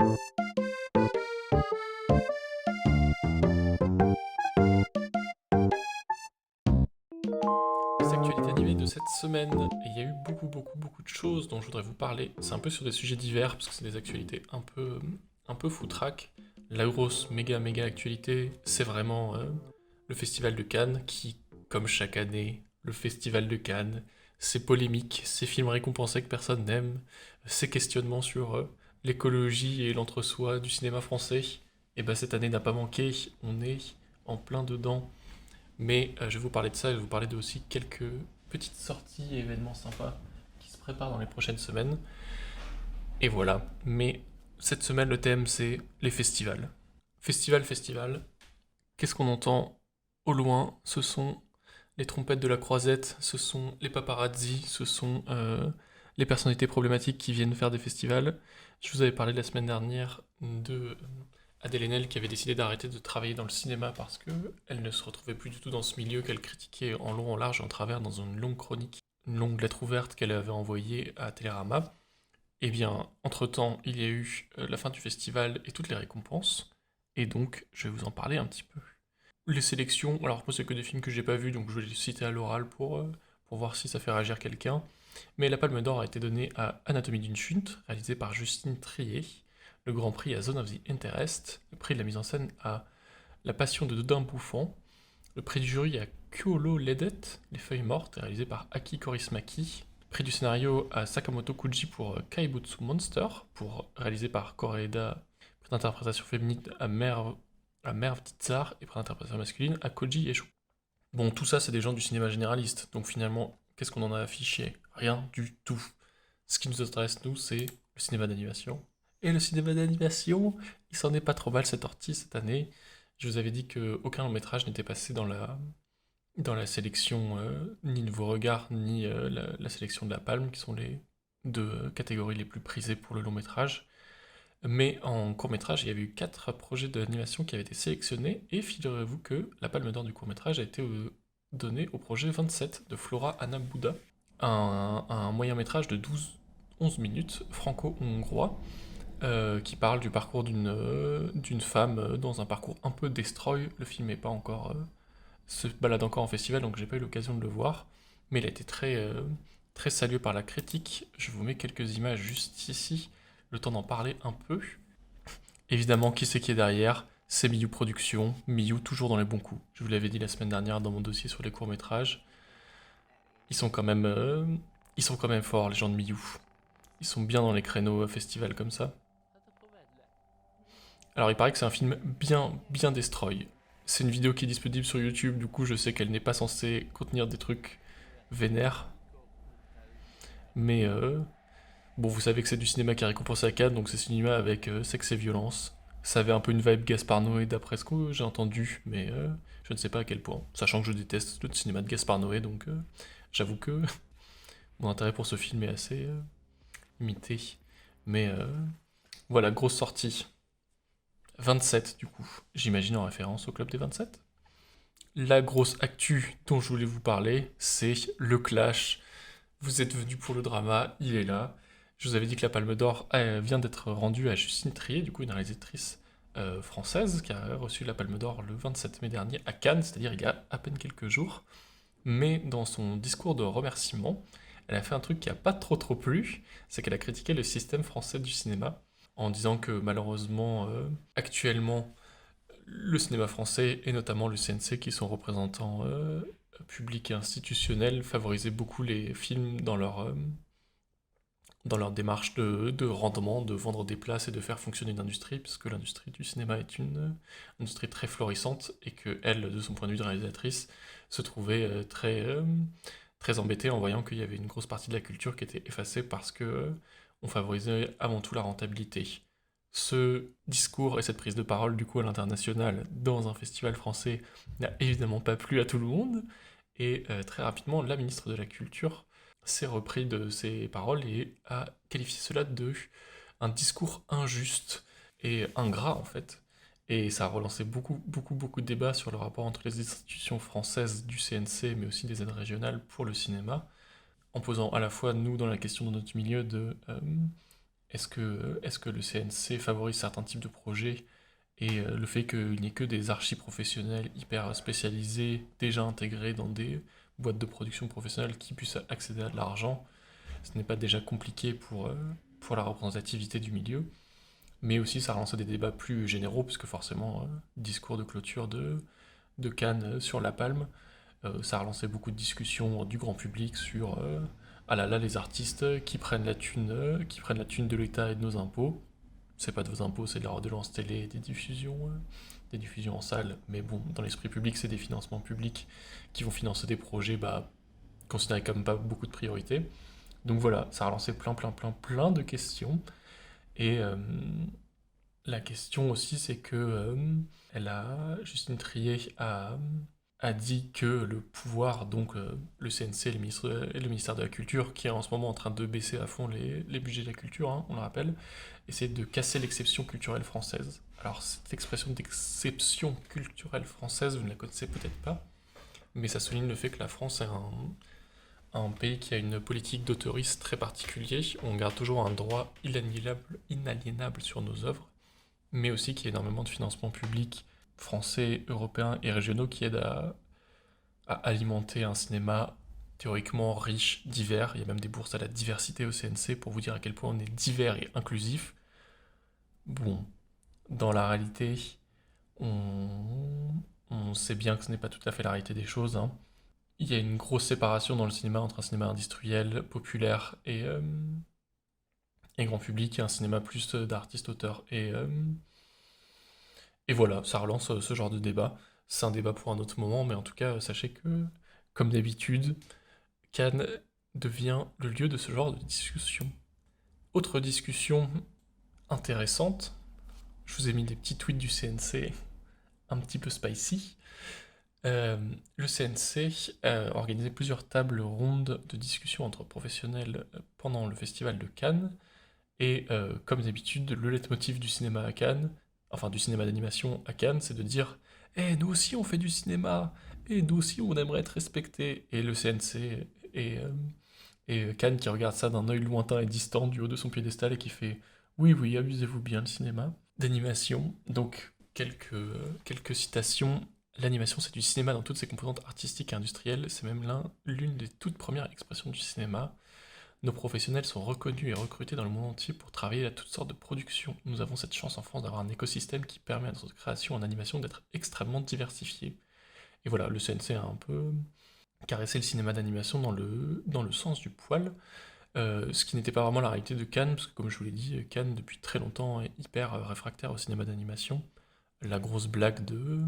Les actualités animées de cette semaine, et il y a eu beaucoup de choses dont je voudrais vous parler. C'est un peu sur des sujets divers, parce que c'est des actualités un peu foutraques. La grosse méga actualité, c'est vraiment le Festival de Cannes, qui, comme chaque année, le Festival de Cannes, ces polémiques, ces films récompensés que personne n'aime, ces questionnements sur l'écologie et l'entre-soi du cinéma français, et ben cette année n'a pas manqué, on est en plein dedans. Mais je vais vous parler de ça et je vais vous parler de aussi quelques petites sorties et événements sympas qui se préparent dans les prochaines semaines. Et voilà. Mais cette semaine, le thème, c'est les festivals. Festival. Qu'est-ce qu'on entend au loin? Ce sont les trompettes de la Croisette, ce sont les paparazzis, ce sont les personnalités problématiques qui viennent faire des festivals. Je vous avais parlé la semaine dernière de Adèle Haenel qui avait décidé d'arrêter de travailler dans le cinéma parce qu'elle ne se retrouvait plus du tout dans ce milieu qu'elle critiquait en long, en large et en travers dans une longue chronique, une longue lettre ouverte qu'elle avait envoyée à Télérama. Eh bien, entre-temps, il y a eu la fin du festival et toutes les récompenses, et donc je vais vous en parler un petit peu. Les sélections, alors moi c'est que des films que j'ai pas vus, donc je vais les citer à l'oral pour voir si ça fait réagir quelqu'un. Mais la Palme d'Or a été donnée à Anatomie d'une chute, réalisé par Justine Triet, le Grand Prix à Zone of the Interest, le prix de la mise en scène à La Passion de Dodin Bouffant, le prix du jury à Kyolo Ledet, Les Feuilles Mortes, réalisé par Aki Kaurismäki, prix du scénario à Sakamoto Kuji pour Kaibutsu Monster, réalisé par Koreeda, prix d'interprétation féminine à Merv Titsar et prix d'interprétation masculine à Koji Esho. Bon, tout ça, c'est des gens du cinéma généraliste, donc finalement, qu'est-ce qu'on en a affiché? Rien du tout. Ce qui nous intéresse, nous, c'est le cinéma d'animation. Et le cinéma d'animation, il s'en est pas trop mal cette sortie cette année. Je vous avais dit qu'aucun long métrage n'était passé dans la sélection, ni Nouveau Regard, ni la sélection de la Palme, qui sont les deux catégories les plus prisées pour le long métrage. Mais en court métrage, il y avait eu 4 projets d'animation qui avaient été sélectionnés, et figurez-vous que la Palme d'Or du court métrage a été donnée au projet 27 de Flora Anna Bouda, un moyen métrage de 11 minutes franco-hongrois, qui parle du parcours d'une femme dans un parcours un peu destroy. Le film n'est pas encore se balade encore en festival, donc j'ai pas eu l'occasion de le voir, mais il a été très salué par la critique. Je vous mets quelques images juste ici, le temps d'en parler un peu. Évidemment, qui c'est qui est derrière? C'est Miyu Productions, Miyu toujours dans les bons coups. Je vous l'avais dit la semaine dernière dans mon dossier sur les courts-métrages. Ils sont quand même, ils sont quand même forts, les gens de Miyu. Ils sont bien dans les créneaux festival comme ça. Alors il paraît que c'est un film bien destroy. C'est une vidéo qui est disponible sur YouTube, du coup je sais qu'elle n'est pas censée contenir des trucs vénères. Mais bon, vous savez que c'est du cinéma qui est récompensé à Cannes, donc c'est cinéma avec sexe et violence. Ça avait un peu une vibe Gaspard Noé d'après ce que j'ai entendu, mais je ne sais pas à quel point. Sachant que je déteste le cinéma de Gaspard Noé, donc j'avoue que mon intérêt pour ce film est assez limité. Mais voilà, grosse sortie. 27 du coup, j'imagine en référence au Club des 27. La grosse actu dont je voulais vous parler, c'est le clash. Vous êtes venu pour le drama, il est là. Je vous avais dit que la Palme d'Or vient d'être rendue à Justine Triet, du coup une réalisatrice française qui a reçu la Palme d'Or le 27 mai dernier à Cannes, c'est-à-dire il y a à peine quelques jours. Mais dans son discours de remerciement, elle a fait un truc qui a pas trop plu, c'est qu'elle a critiqué le système français du cinéma en disant que malheureusement, actuellement, le cinéma français et notamment le CNC, qui sont représentants publics et institutionnels, favorisaient beaucoup les films dans leur démarche de rendement, de vendre des places et de faire fonctionner une industrie, puisque l'industrie du cinéma est une industrie très florissante et que elle, de son point de vue de réalisatrice, se trouvait très embêtée en voyant qu'il y avait une grosse partie de la culture qui était effacée parce que on favorisait avant tout la rentabilité. Ce discours et cette prise de parole du coup à l'international dans un festival français n'a évidemment pas plu à tout le monde et très rapidement la ministre de la Culture s'est repris de ses paroles et a qualifié cela de un discours injuste et ingrat en fait. Et ça a relancé beaucoup de débats sur le rapport entre les institutions françaises du CNC mais aussi des aides régionales pour le cinéma, en posant à la fois nous dans la question de notre milieu de est-ce que le CNC favorise certains types de projets et le fait qu'il n'y ait que des archi-professionnels hyper spécialisés, déjà intégrés dans des boîtes de production professionnelles qui puissent accéder à de l'argent, ce n'est pas déjà compliqué pour la représentativité du milieu, mais aussi ça relance des débats plus généraux, puisque forcément, discours de clôture de Cannes sur La Palme, ça a relancé beaucoup de discussions du grand public sur ah là là, les artistes qui prennent la thune de l'État et de nos impôts. C'est pas de vos impôts, c'est de la redevance télé, des diffusions en salle. Mais bon, dans l'esprit public, c'est des financements publics qui vont financer des projets considérés comme pas beaucoup de priorité. Donc voilà, ça a relancé plein de questions. Et la question aussi, c'est que Justine Triet a dit que le pouvoir, donc le CNC et le ministère de la Culture, qui est en ce moment en train de baisser à fond les budgets de la culture, hein, on le rappelle, essaie de casser l'exception culturelle française. Alors cette expression d'exception culturelle française, vous ne la connaissez peut-être pas, mais ça souligne le fait que la France est un pays qui a une politique d'autorisme très particulière. On garde toujours un droit inaliénable sur nos œuvres, mais aussi qu'il y a énormément de financements publics français, européens et régionaux qui aident à alimenter un cinéma théoriquement riche, divers. Il y a même des bourses à la diversité au CNC pour vous dire à quel point on est divers et inclusif. Bon, dans la réalité, on, on sait bien que ce n'est pas tout à fait la réalité des choses, hein. Il y a une grosse séparation dans le cinéma entre un cinéma industriel, populaire et grand public, et un cinéma plus d'artistes-auteurs. Et voilà, ça relance ce genre de débat. C'est un débat pour un autre moment, mais en tout cas, sachez que, comme d'habitude, Cannes devient le lieu de ce genre de discussion. Autre discussion intéressante, je vous ai mis des petits tweets du CNC un petit peu spicy. Le CNC a organisé plusieurs tables rondes de discussion entre professionnels pendant le festival de Cannes. Et comme d'habitude, le leitmotiv du cinéma à Cannes, enfin du cinéma d'animation à Cannes, c'est de dire Eh, nous aussi on fait du cinéma, et nous aussi on aimerait être respecté. Et le CNC et Cannes qui regarde ça d'un œil lointain et distant du haut de son piédestal et qui fait Oui, oui, amusez-vous bien le cinéma d'animation. Donc, quelques citations. L'animation, c'est du cinéma dans toutes ses composantes artistiques et industrielles. C'est même l'une des toutes premières expressions du cinéma. Nos professionnels sont reconnus et recrutés dans le monde entier pour travailler à toutes sortes de productions. Nous avons cette chance en France d'avoir un écosystème qui permet à notre création en animation d'être extrêmement diversifiée. Et voilà, le CNC a un peu caressé le cinéma d'animation dans le sens du poil, ce qui n'était pas vraiment la réalité de Cannes, parce que comme je vous l'ai dit, Cannes depuis très longtemps est hyper réfractaire au cinéma d'animation. La grosse blague de...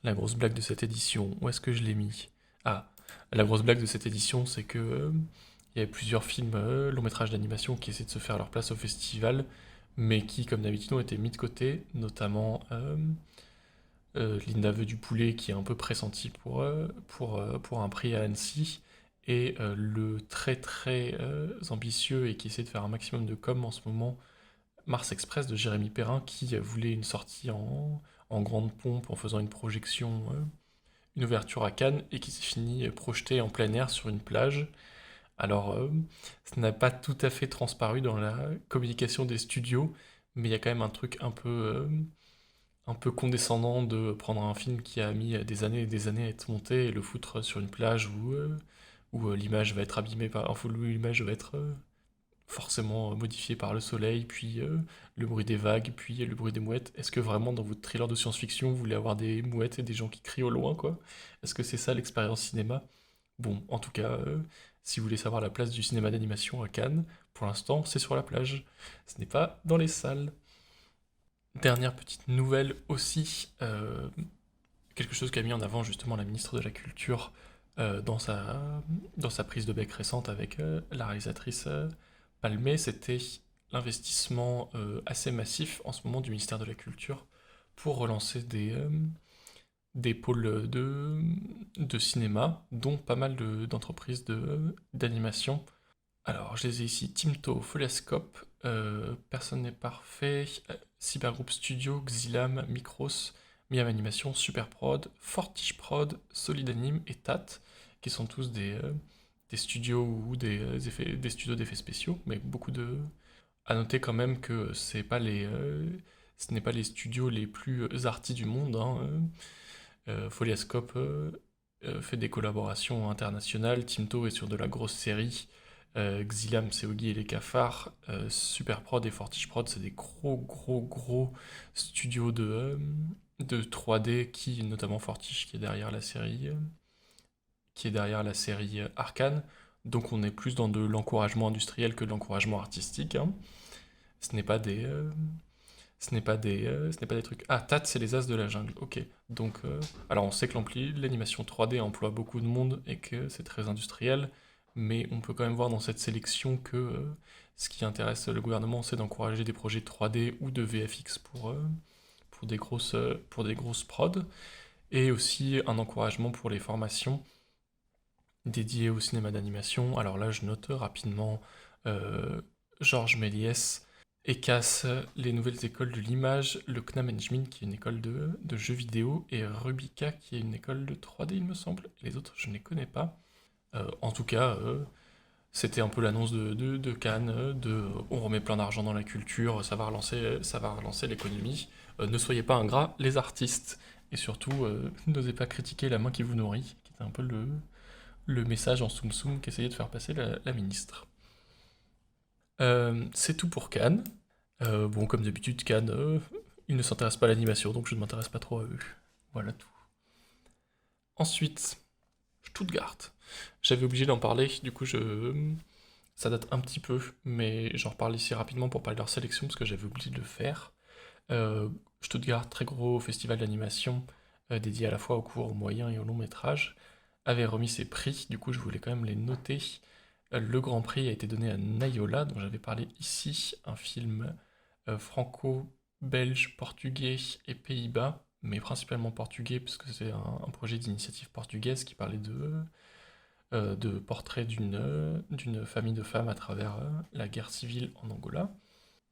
La grosse blague de cette édition, où est-ce que je l'ai mis? Ah, la grosse blague de cette édition, c'est que il y avait plusieurs films longs métrages d'animation qui essaient de se faire leur place au festival, mais qui, comme d'habitude, ont été mis de côté, notamment Linda veut du poulet, qui est un peu pressenti pour un prix à Annecy, et le très ambitieux et qui essaie de faire un maximum de com en ce moment, Mars Express de Jérémy Perrin, qui voulait une sortie en grande pompe en faisant une projection, une ouverture à Cannes, et qui s'est fini projeté en plein air sur une plage. Alors, ça n'a pas tout à fait transparu dans la communication des studios, mais il y a quand même un truc un peu condescendant de prendre un film qui a mis des années et des années à être monté et le foutre sur une plage où l'image va être abîmée enfin, où l'image va être forcément modifiée par le soleil, puis le bruit des vagues, puis le bruit des mouettes. Est-ce que vraiment dans votre thriller de science-fiction, vous voulez avoir des mouettes et des gens qui crient au loin, quoi? Est-ce que c'est ça l'expérience cinéma? Bon, en tout cas, si vous voulez savoir la place du cinéma d'animation à Cannes, pour l'instant, c'est sur la plage. Ce n'est pas dans les salles. Dernière petite nouvelle aussi, quelque chose qu'a mis en avant justement la ministre de la Culture dans sa prise de bec récente avec la réalisatrice Palmé, c'était l'investissement assez massif en ce moment du ministère de la Culture pour relancer des pôles de cinéma, dont pas mal d'entreprises d'animation. Alors, je les ai ici, Timto, Folescope, Personne n'est parfait, Cybergroup Studio, Xilam, Micros, Miam Animation, Superprod, Fortiche Prod, Solid Anime et TAT, qui sont tous des studios ou des studios d'effets spéciaux, mais beaucoup À noter quand même que ce n'est pas les studios les plus arty du monde, hein. Foliascope fait des collaborations internationales, Timto est sur de la grosse série, Xilam c'est Oggy et les cafards, Superprod et Fortigeprod c'est des gros studios de 3D qui, notamment Fortige qui est derrière la série, Arcane, donc on est plus dans de l'encouragement industriel que de l'encouragement artistique, hein. Ce n'est pas des, ce n'est pas des trucs. Ah, Tat, c'est les As de la jungle. Ok. Donc, alors on sait que l'animation 3D emploie beaucoup de monde et que c'est très industriel, mais on peut quand même voir dans cette sélection que ce qui intéresse le gouvernement, c'est d'encourager des projets 3D ou de VFX pour des grosses prods, et aussi un encouragement pour les formations dédiées au cinéma d'animation. Alors là, je note rapidement euh, Georges Méliès et casse les nouvelles écoles de l'image, le Kna Management qui est une école de jeux vidéo, et Rubica qui est une école de 3D il me semble, les autres je ne les connais pas. En tout cas, c'était un peu l'annonce de Cannes, on remet plein d'argent dans la culture, ça va relancer l'économie. Ne soyez pas ingrats, les artistes, et surtout n'osez pas critiquer la main qui vous nourrit, qui était un peu le message en soum soum qu'essayait de faire passer la ministre. C'est tout pour Cannes. Bon, comme d'habitude, Cannes, ils ne s'intéressent pas à l'animation, donc je ne m'intéresse pas trop à eux. Voilà tout. Ensuite, Stuttgart. J'avais oublié d'en parler, du coup ça date un petit peu, mais j'en reparle ici rapidement pour parler de leur sélection, parce que j'avais oublié de le faire. Stuttgart, très gros festival d'animation, dédié à la fois au court, au moyen et au long métrage, avait remis ses prix, du coup je voulais quand même les noter. Le grand prix a été donné à Nayola, dont j'avais parlé ici, un film franco-belge, portugais et Pays-Bas, mais principalement portugais, puisque c'est un projet d'initiative portugaise qui parlait de portrait d'une famille de femmes à travers la guerre civile en Angola.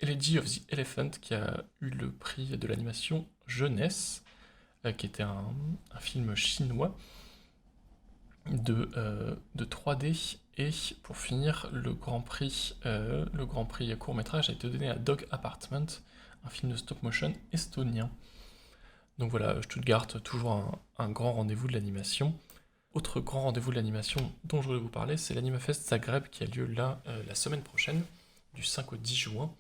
Elegy of the Elephant, qui a eu le prix de l'animation jeunesse, qui était un film chinois de 3D. Et pour finir, le grand prix court métrage a été donné à Dog Apartment, un film de stop motion estonien. Donc voilà, Stuttgart, toujours un grand rendez-vous de l'animation. Autre grand rendez-vous de l'animation dont je voulais vous parler, c'est l'AnimaFest Zagreb qui a lieu là la semaine prochaine, du 5 au 10 juin,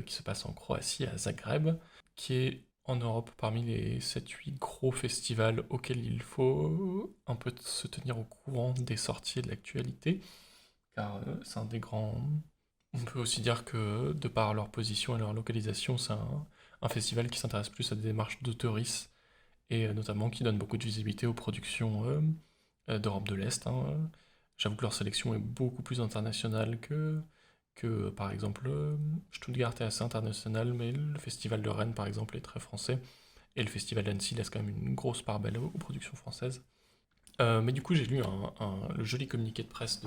qui se passe en Croatie, à Zagreb, qui est en Europe parmi les 7-8 gros festivals auxquels il faut un peu se tenir au courant des sorties et de l'actualité, car c'est un des grands... On peut aussi dire que, de par leur position et leur localisation, c'est un festival qui s'intéresse plus à des démarches d'auteurisme, et notamment qui donne beaucoup de visibilité aux productions d'Europe de l'Est, hein. J'avoue que leur sélection est beaucoup plus internationale que par exemple, Stuttgart est assez international, mais le festival de Rennes, par exemple, est très français, et le festival d'Annecy laisse quand même une grosse part belle aux productions françaises. Mais du coup, j'ai lu le joli communiqué de presse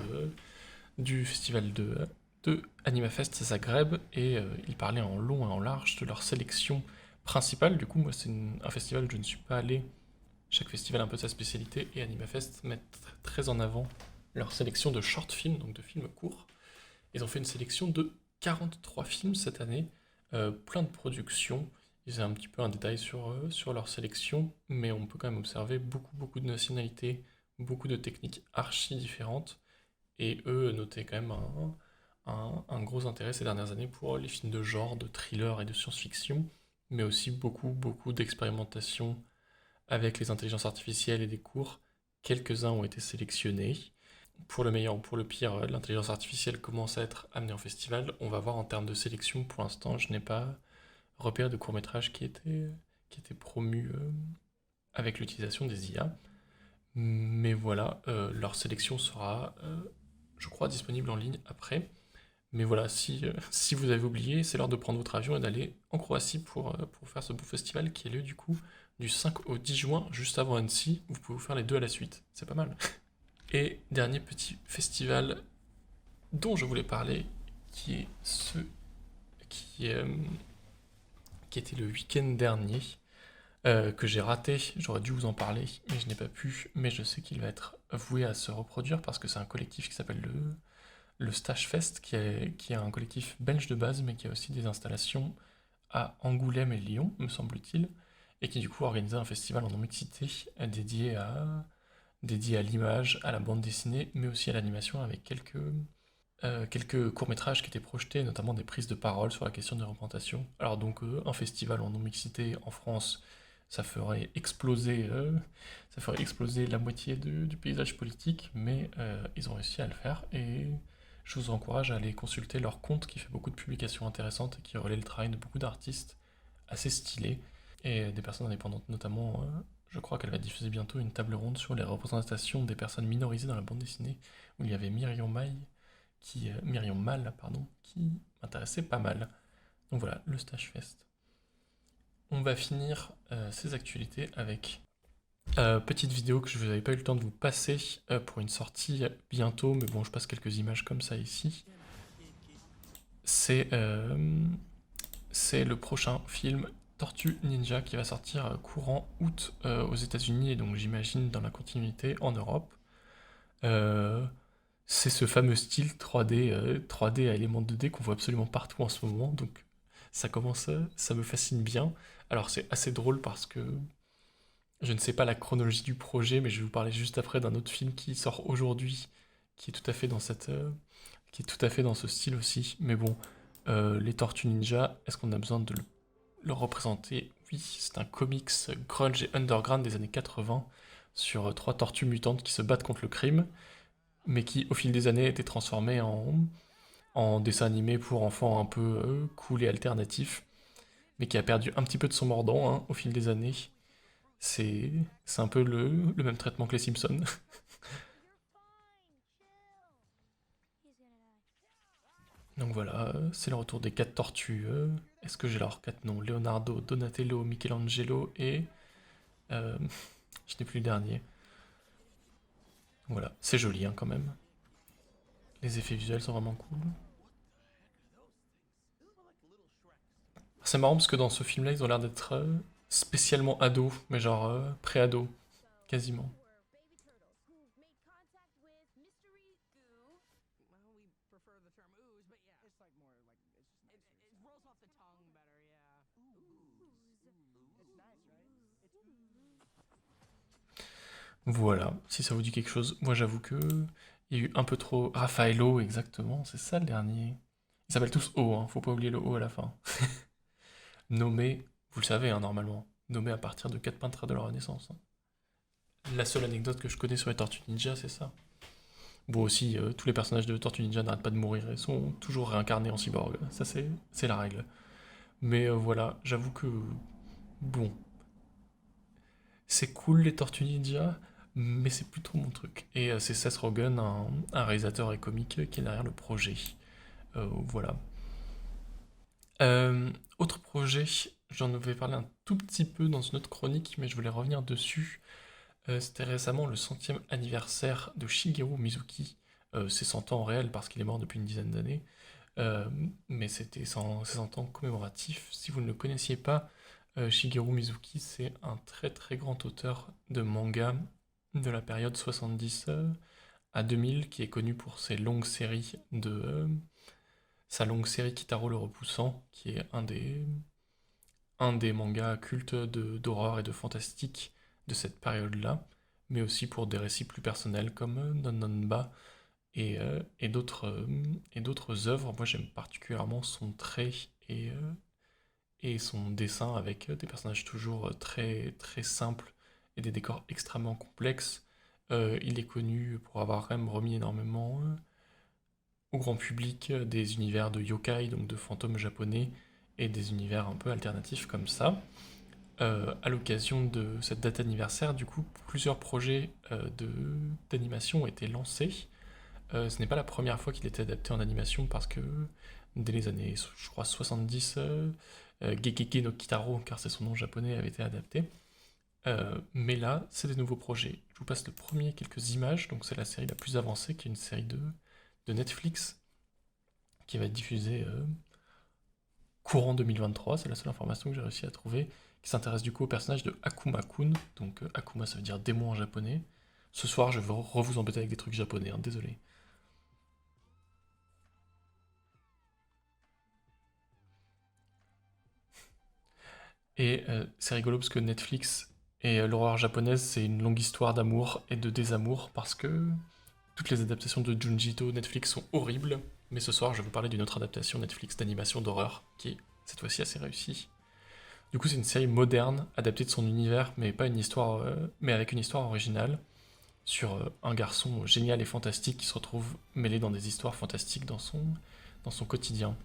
du festival de AnimaFest Zagreb, et ils parlaient en long et en large de leur sélection principale. Du coup, moi, c'est un festival où je ne suis pas allé. Chaque festival a un peu sa spécialité, et AnimaFest met très en avant leur sélection de short films, donc de films courts. Ils ont fait une sélection de 43 films cette année, plein de productions. Ils ont un petit peu un détail sur leur sélection, mais on peut quand même observer beaucoup de nationalités, beaucoup de techniques archi différentes, et eux notaient quand même un gros intérêt ces dernières années pour les films de genre, de thriller et de science-fiction, mais aussi beaucoup d'expérimentation avec les intelligences artificielles et des cours. Quelques-uns ont été sélectionnés. Pour le meilleur ou pour le pire, l'intelligence artificielle commence à être amenée en festival. On va voir en termes de sélection. Pour l'instant, je n'ai pas repéré de court-métrage qui était promu avec l'utilisation des IA. Mais voilà, leur sélection sera, je crois, disponible en ligne après. Mais voilà, si vous avez oublié, c'est l'heure de prendre votre avion et d'aller en Croatie pour faire ce beau festival qui a lieu du coup du 5 au 10 juin, juste avant Annecy. Vous pouvez vous faire les deux à la suite, c'est pas mal. Et dernier petit festival dont je voulais parler, qui est qui, euh, qui était le week-end dernier, que j'ai raté. J'aurais dû vous en parler, mais je n'ai pas pu. Mais je sais qu'il va être voué à se reproduire parce que c'est un collectif qui s'appelle le Stage Fest, qui est un collectif belge de base, mais qui a aussi des installations à Angoulême et Lyon, me semble-t-il, et qui du coup a organisé un festival en non-mixité dédié à l'image, à la bande dessinée, mais aussi à l'animation avec quelques courts-métrages qui étaient projetés, notamment des prises de parole sur la question des représentations. Alors donc un festival en non-mixité en France, ça ferait exploser, la moitié du paysage politique, mais ils ont réussi à le faire et je vous encourage à aller consulter leur compte qui fait beaucoup de publications intéressantes et qui relaie le travail de beaucoup d'artistes assez stylés et des personnes indépendantes notamment. Je crois qu'elle va diffuser bientôt une table ronde sur les représentations des personnes minorisées dans la bande dessinée, où il y avait Myriam Mal, pardon, qui m'intéressait pas mal. Donc voilà, le Stage Fest. On va finir ces actualités avec petite vidéo que je n'avais pas eu le temps de vous passer pour une sortie bientôt, mais bon, je passe quelques images comme ça ici. C'est le prochain film Tortue Ninja qui va sortir courant août aux États-Unis et donc j'imagine dans la continuité en Europe. C'est ce fameux style 3D à éléments 2D qu'on voit absolument partout en ce moment, donc ça me fascine bien. Alors c'est assez drôle parce que je ne sais pas la chronologie du projet, mais je vais vous parler juste après d'un autre film qui sort aujourd'hui, qui est tout à fait qui est tout à fait dans ce style aussi. Mais bon, les Tortues Ninja, est-ce qu'on a besoin de le représenter? Oui, c'est un comics grunge et underground des années 80 sur trois tortues mutantes qui se battent contre le crime, mais qui, au fil des années, a été transformé en dessin animé pour enfants un peu cool et alternatif, mais qui a perdu un petit peu de son mordant au fil des années. C'est un peu le même traitement que les Simpsons. Donc voilà, c'est le retour des 4 tortues. Est-ce que j'ai leurs 4 noms? Leonardo, Donatello, Michelangelo et... je n'ai plus le dernier. Voilà, c'est joli quand même. Les effets visuels sont vraiment cool. C'est marrant parce que dans ce film-là, ils ont l'air d'être spécialement ados, mais genre pré-ados, quasiment. Voilà, si ça vous dit quelque chose. Moi, j'avoue que il y a eu un peu trop... Raffaello, exactement, c'est ça le dernier. Ils s'appellent tous O, faut pas oublier le O à la fin. Nommé, vous le savez normalement, nommé à partir de 4 peintres de la Renaissance. La seule anecdote que je connais sur les Tortues Ninja, c'est ça. Bon aussi, tous les personnages de Tortues Ninja n'arrêtent pas de mourir et sont toujours réincarnés en cyborg. Ça, c'est la règle. Mais voilà, j'avoue que... Bon, c'est cool les Tortues Ninja, mais c'est plus trop mon truc. Et c'est Seth Rogen, un réalisateur et comique, qui est derrière le projet. Voilà. Autre projet, j'en avais parlé un tout petit peu dans une autre chronique, mais je voulais revenir dessus. C'était récemment le 100e anniversaire de Shigeru Mizuki. C'est 100 ans réel parce qu'il est mort depuis une dizaine d'années. Euh, mais c'était ses 100 ans commémoratifs. Si vous ne le connaissiez pas, Shigeru Mizuki, c'est un très très grand auteur de manga de la période 70 à 2000, qui est connu pour sa longue série Kitaro le Repoussant, qui est un des mangas cultes d'horreur et de fantastique de cette période-là, mais aussi pour des récits plus personnels comme Non Non Ba et d'autres œuvres. Moi j'aime particulièrement son trait et son dessin avec des personnages toujours très, très simples et des décors extrêmement complexes. Il est connu pour avoir quand même remis énormément au grand public des univers de yokai, donc de fantômes japonais, et des univers un peu alternatifs comme ça. À l'occasion de cette date anniversaire, du coup, plusieurs projets d'animation ont été lancés. Ce n'est pas la première fois qu'il était adapté en animation parce que dès les années, je crois, 70, Gegege no Kitaro, car c'est son nom japonais, avait été adapté. Mais là, c'est des nouveaux projets. Je vous passe le premier, quelques images. Donc c'est la série la plus avancée, qui est une série de Netflix, qui va être diffusée courant 2023. C'est la seule information que j'ai réussi à trouver, qui s'intéresse du coup au personnage de Akuma-kun. Donc Akuma, ça veut dire démon en japonais. Ce soir, je vais vous embêter avec des trucs japonais, désolé. Et c'est rigolo parce que Netflix et l'horreur japonaise, c'est une longue histoire d'amour et de désamour parce que toutes les adaptations de Junji Ito Netflix sont horribles. Mais ce soir, je vais vous parler d'une autre adaptation Netflix d'animation d'horreur qui est cette fois-ci assez réussie. Du coup, c'est une série moderne, adaptée de son univers, mais pas une histoire, mais avec une histoire originale sur un garçon génial et fantastique qui se retrouve mêlé dans des histoires fantastiques dans son quotidien.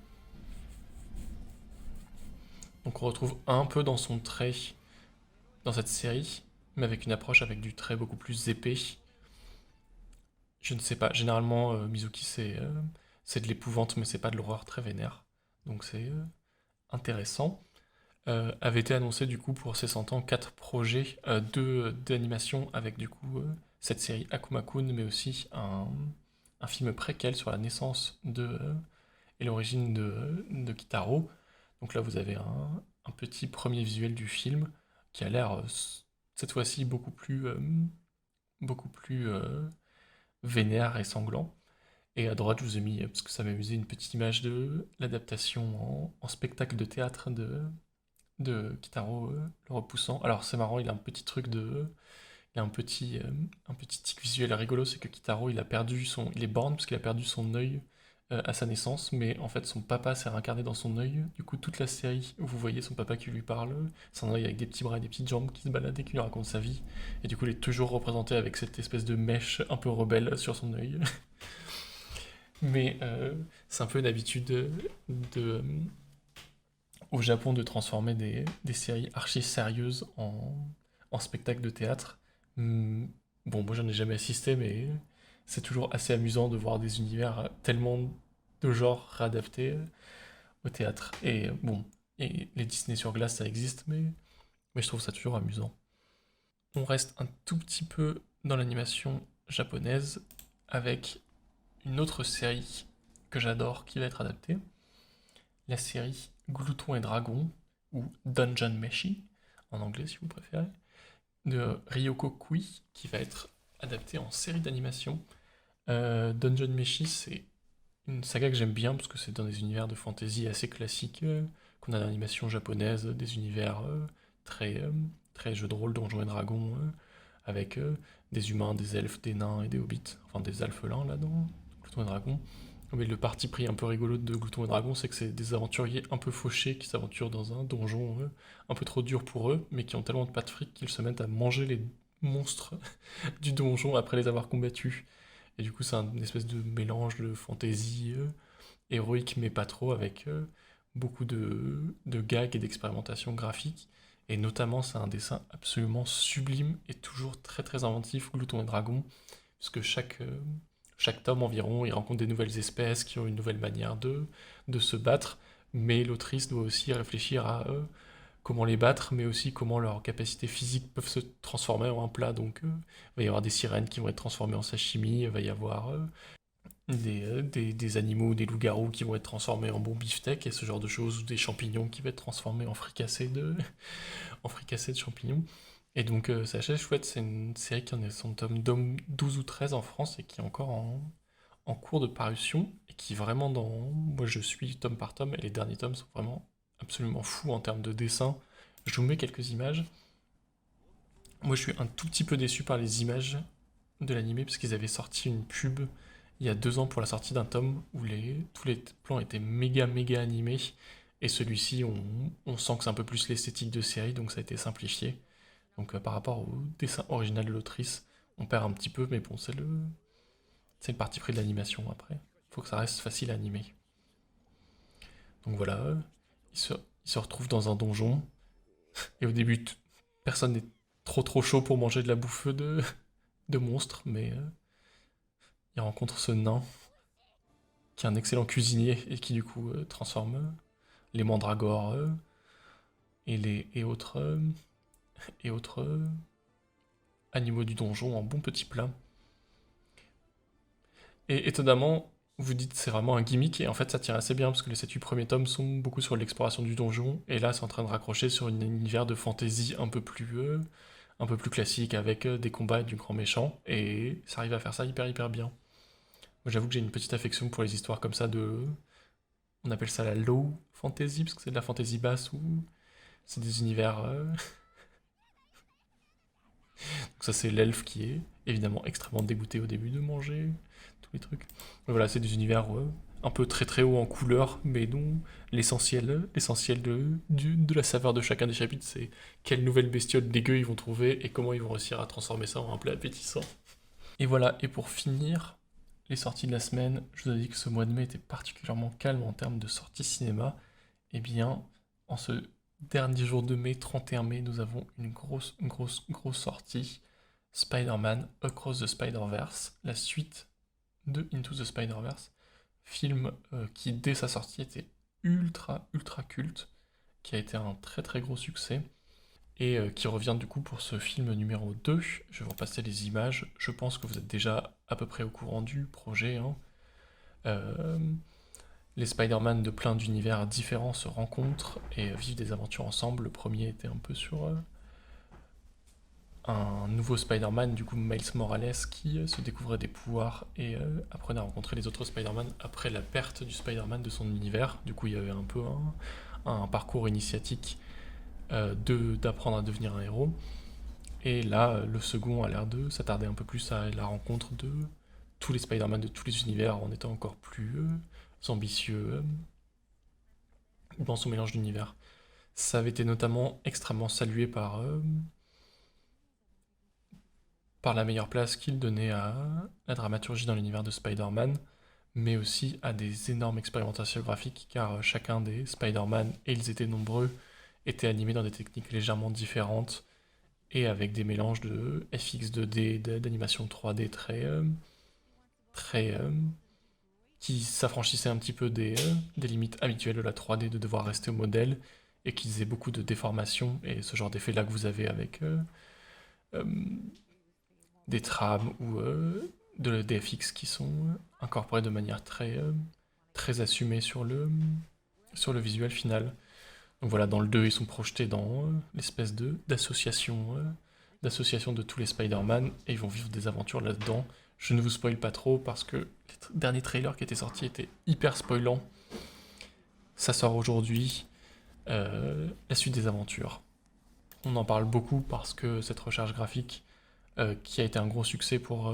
Donc on retrouve un peu dans son trait dans cette série, mais avec une approche avec du trait beaucoup plus épais. Je ne sais pas, généralement Mizuki c'est de l'épouvante, mais c'est pas de l'horreur très vénère. Donc c'est intéressant. Avait été annoncé du coup pour ses 100 ans 4 projets, 2 d'animation avec du coup cette série Akuma-kun, mais aussi un film préquel sur la naissance et l'origine de Kitaro. Donc là vous avez un petit premier visuel du film qui a l'air cette fois-ci beaucoup plus vénère et sanglant. Et à droite, je vous ai mis, parce que ça m'amusait, une petite image de l'adaptation en spectacle de théâtre de Kitaro le repoussant. Alors c'est marrant, il a un petit truc de. Il a un petit tic visuel rigolo, c'est que Kitaro il est borgne parce qu'il a perdu son œil à sa naissance, mais en fait son papa s'est réincarné dans son œil. Du coup, toute la série où vous voyez son papa qui lui parle, c'est un œil avec des petits bras et des petites jambes qui se baladent et qui lui raconte sa vie. Et du coup, il est toujours représenté avec cette espèce de mèche un peu rebelle sur son œil. Mais c'est un peu une habitude de, au Japon de transformer des séries archi sérieuses en spectacle de théâtre. Hmm, Bon, moi j'en ai jamais assisté, mais c'est toujours assez amusant de voir des univers tellement de genres réadaptés au théâtre. Et bon, et les Disney sur glace ça existe, mais je trouve ça toujours amusant. On reste un tout petit peu dans l'animation japonaise avec une autre série que j'adore qui va être adaptée, la série Glouton et Dragon, ou Dungeon Meshi, en anglais si vous préférez, de Ryoko Kui, qui va être adaptée en série d'animation. Dungeon Meshi, c'est une saga que j'aime bien, parce que c'est dans des univers de fantasy assez classiques, qu'on a dans l'animation japonaise, des univers très, très jeux de rôle, donjons et dragons, avec des humains, des elfes, des nains et des hobbits, enfin des alphelins là dans Glouton et Dragon. Mais le parti pris un peu rigolo de Glouton et Dragon, c'est que c'est des aventuriers un peu fauchés qui s'aventurent dans un donjon un peu trop dur pour eux, mais qui ont tellement de pas de fric qu'ils se mettent à manger les monstres du donjon après les avoir combattus. Et du coup, c'est un espèce de mélange de fantasy héroïque, mais pas trop, avec beaucoup de gags et d'expérimentation graphique. Et notamment, c'est un dessin absolument sublime et toujours très très inventif, Glouton et Dragon, puisque chaque tome environ, il rencontre des nouvelles espèces qui ont une nouvelle manière de se battre, mais l'autrice doit aussi réfléchir à comment les battre, mais aussi comment leurs capacités physiques peuvent se transformer en un plat. Donc, il va y avoir des sirènes qui vont être transformées en sashimi, il va y avoir des animaux, des loups-garous qui vont être transformés en bon beefsteak et ce genre de choses, ou des champignons qui vont être transformés en fricassé de champignons. Et donc, c'est assez chouette, c'est une série qui en est son tome 12 ou 13 en France et qui est encore en cours de parution et qui vraiment moi je suis tome par tome et les derniers tomes sont vraiment absolument fous en termes de dessin. Je vous mets quelques images. Moi je suis un tout petit peu déçu par les images de l'animé parce qu'ils avaient sorti une pub il y a 2 ans pour la sortie d'un tome où tous les plans étaient méga méga animés et celui-ci on sent que c'est un peu plus l'esthétique de série donc ça a été simplifié. Donc par rapport au dessin original de l'autrice, on perd un petit peu mais bon c'est le parti pris de l'animation après. Il faut que ça reste facile à animer. Donc voilà, il se retrouve dans un donjon et au début personne n'est trop chaud pour manger de la bouffe de monstres mais il rencontre ce nain qui est un excellent cuisinier et qui du coup transforme les mandragores et et autres animaux du donjon en bons petits plats. Et étonnamment, vous dites c'est vraiment un gimmick et en fait ça tient assez bien parce que les 7-8 premiers tomes sont beaucoup sur l'exploration du donjon et là c'est en train de raccrocher sur un univers de fantasy un peu plus classique avec des combats et du grand méchant et ça arrive à faire ça hyper hyper bien. Moi j'avoue que j'ai une petite affection pour les histoires comme ça on appelle ça la low fantasy parce que c'est de la fantasy basse où C'est des univers... Donc ça, c'est l'elfe qui est évidemment extrêmement dégoûté au début de manger tous les trucs. Mais voilà, c'est des univers un peu très très haut en couleur, mais dont l'essentiel de la saveur de chacun des chapitres, c'est quelle nouvelle bestiole dégueu ils vont trouver et comment ils vont réussir à transformer ça en un plat appétissant. Et voilà, et pour finir, les sorties de la semaine, je vous ai dit que ce mois de mai était particulièrement calme en termes de sorties cinéma. Eh bien, en ce dernier jour de mai, 31 mai, nous avons une grosse sortie. Spider-Man Across the Spider-Verse, la suite de Into the Spider-Verse. Film qui, dès sa sortie, était ultra culte, qui a été un très très gros succès, et qui revient du coup pour ce film numéro 2. Je vais vous repasser les images. Je pense que vous êtes déjà à peu près au courant du projet, hein. Les Spider-Man de plein d'univers différents se rencontrent et vivent des aventures ensemble. Le premier était un peu sur un nouveau Spider-Man, du coup Miles Morales, qui se découvrait des pouvoirs et apprenait à rencontrer les autres Spider-Man après la perte du Spider-Man de son univers. Du coup, il y avait un peu un parcours initiatique d'apprendre à devenir un héros. Et là, le second a l'air de s'attarder un peu plus à la rencontre de tous les Spider-Man de tous les univers en étant encore plus ambitieux dans son mélange d'univers. Ça avait été notamment extrêmement salué par la meilleure place qu'il donnait à la dramaturgie dans l'univers de Spider-Man, mais aussi à des énormes expérimentations graphiques, car chacun des Spider-Man, et ils étaient nombreux, étaient animés dans des techniques légèrement différentes, et avec des mélanges de FX 2D, d'animation 3D très qui s'affranchissaient un petit peu des limites habituelles de la 3D, de devoir rester au modèle, et qui faisaient beaucoup de déformations, et ce genre d'effet-là que vous avez avec euh, des trames ou des FX qui sont incorporés de manière très assumée sur le visuel final. Donc voilà, dans le 2, ils sont projetés dans l'espèce d'association de tous les Spider-Man, et ils vont vivre des aventures là-dedans. Je ne vous spoil pas trop parce que les derniers trailers qui étaient sortis étaient hyper spoilants. Ça sort aujourd'hui, la suite des aventures. On en parle beaucoup parce que cette recherche graphique, qui a été un gros succès pour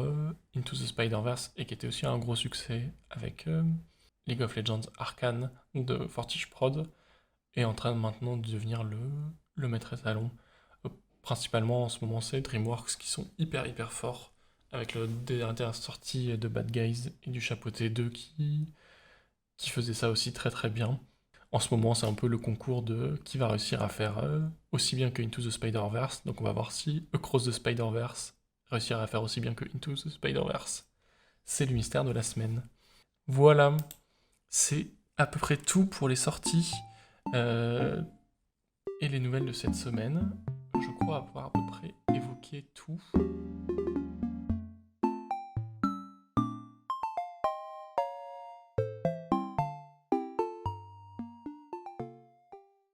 Into the Spider-Verse et qui était aussi un gros succès avec League of Legends Arcane de Fortige Prod, est en train maintenant de devenir le maître étalon. Principalement en ce moment, c'est DreamWorks qui sont hyper forts avec le dernière sortie de Bad Guys et du Chapeauté 2 qui faisait ça aussi très bien. En ce moment, c'est un peu le concours de qui va réussir à faire aussi bien que Into the Spider-Verse. Donc on va voir si Across the Spider-Verse réussira à faire aussi bien que Into the Spider-Verse. C'est le mystère de la semaine. Voilà, c'est à peu près tout pour les sorties et les nouvelles de cette semaine. Je crois avoir à peu près évoqué tout.